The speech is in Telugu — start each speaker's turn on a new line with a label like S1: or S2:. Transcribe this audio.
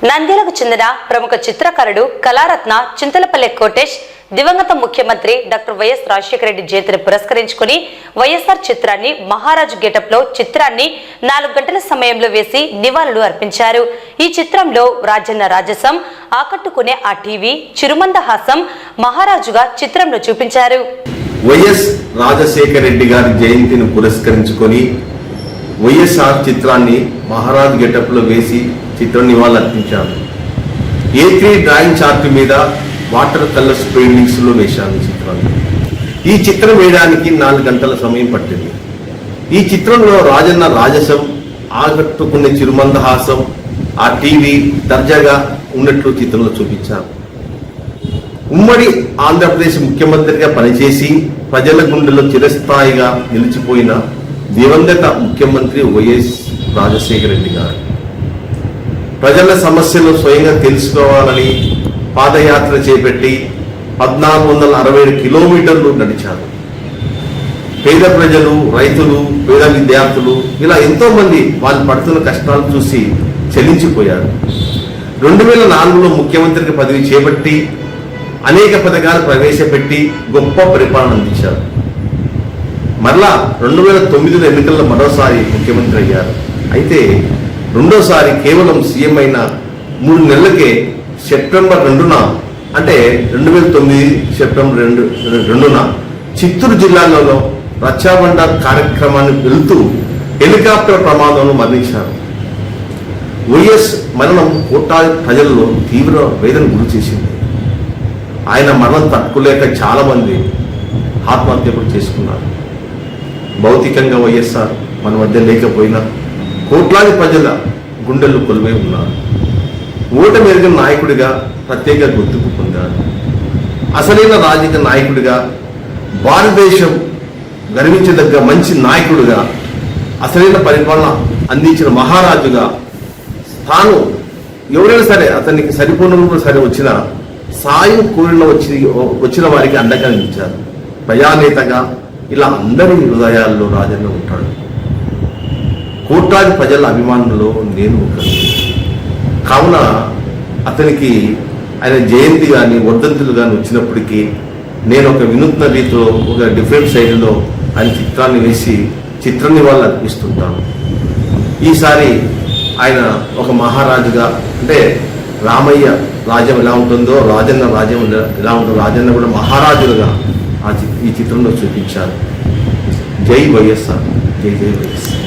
S1: నంద్యాలకు చెందిన ప్రముఖ చిత్రకారుడు కళారత్న చింతలపల్లె కోటేష్ దివంగత ముఖ్యమంత్రి డాక్టర్ వైఎస్ రాజశేఖర రెడ్డి జయంతిని పురస్కరించుకుని వైఎస్ఆర్ చిత్రాన్ని మహారాజు గెటప్ లో చిత్రాన్ని 4 గంటల సమయంలో వేసి నివాళులు అర్పించారు. ఈ చిత్రంలో రాజన్న రాజసం, ఆకట్టుకునే ఆ టీవీ, చిరుమందహాసం మహారాజుగా చిత్రంలో చూపించారు.
S2: వైఎస్ రాజశేఖర రెడ్డి గారి జయంతిని పురస్కరించుకొని వైఎస్ఆర్ చిత్రాన్ని మహారాజ్ గెటప్ లో వేసి చిత్ర నివాళులు అర్పించాను. A3 డ్రాయింగ్ చార్ట్ మీద వాటర్ కలర్స్ పెయింటింగ్స్ లో వేశాను చిత్రాన్ని. ఈ చిత్రం వేయడానికి 4 గంటల సమయం పట్టింది. ఈ చిత్రంలో రాజన్న రాజసం, ఆకట్టుకునే చిరుమందహాసం, ఆ టీవీ దర్జాగా ఉన్నట్లు చిత్రంలో చూపించాను. ఉమ్మడి ఆంధ్రప్రదేశ్ ముఖ్యమంత్రిగా పనిచేసి ప్రజల గుండెలో చిరస్థాయిగా నిలిచిపోయిన దివంగత ముఖ్యమంత్రి వైఎస్ రాజశేఖర రెడ్డి గారు ప్రజల సమస్యలు స్వయంగా తెలుసుకోవాలని పాదయాత్ర చేపట్టి 1467 కిలోమీటర్లు నడిచారు. పేద ప్రజలు, రైతులు, పేద విద్యార్థులు ఇలా ఎంతో మంది వాళ్ళు పడుతున్న కష్టాలు చూసి చెల్లించిపోయారు. 2004లో ముఖ్యమంత్రికి పదవి చేపట్టి అనేక పథకాలు ప్రవేశపెట్టి గొప్ప పరిపాలన అందించారు. మరలా 2009 ఎన్నికల్లో మరోసారి ముఖ్యమంత్రి అయ్యారు. అయితే రెండోసారి కేవలం సీఎం అయిన 3 నెలలకే సెప్టెంబర్ 2న అంటే 2009 సెప్టెంబర్ 2న చిత్తూరు జిల్లాలో రక్షాబండ కార్యక్రమాన్ని వెళుతూ హెలికాప్టర్ ప్రమాదంలో మరణించారు. వైఎస్ మరణం కోట్లాది ప్రజల్లో తీవ్ర వేదన గురి చేసింది. ఆయన మరణం తట్టుకోలేక చాలా మంది ఆత్మహత్య కూడా చేసుకున్నారు. భౌతికంగా వైఎస్ఆర్ మన మధ్య లేకపోయినా కోట్లాది ప్రజల గుండెలు కొలువై ఉన్నారు. ఓటమి ఎరిగిన నాయకుడిగా ప్రత్యేక గుర్తింపు పొందారు. అసలైన రాజకీయ నాయకుడిగా, భారతదేశం గర్వించదగ్గ మంచి నాయకుడిగా, అసలైన పరిపాలన అందించిన మహారాజుగా తాను ఎవరైనా సరే అతనికి సరిపోయిన సరే వచ్చిన సాయం కూడిన వచ్చిన వారికి అండగా నిలిచారు. ప్రజానేతగా ఇలా అందరి హృదయాల్లో రాజన్న ఉంటాడు. కోట్లాది ప్రజల అభిమానుల్లో నేను ఒకరు. కావున అతనికి ఆయన జయంతి కానీ వర్ధంతులు కానీ వచ్చినప్పటికీ నేను ఒక వినూత్న రీతిలో ఒక డిఫరెంట్ శైలిలో ఆయన చిత్రాన్ని వేసి చిత్ర నివాళులు అర్పిస్తుంటాను. ఈసారి ఆయన ఒక మహారాజుగా, అంటే రామయ్య రాజ్యం ఎలా ఉంటుందో రాజన్న రాజ్యం ఎలా ఉంటుందో రాజన్న కూడా మహారాజులుగా ఈ చిత్రంలో చూపించారు. జై వైఎస్ఆర్, జై జై వైఎస్ఆర్.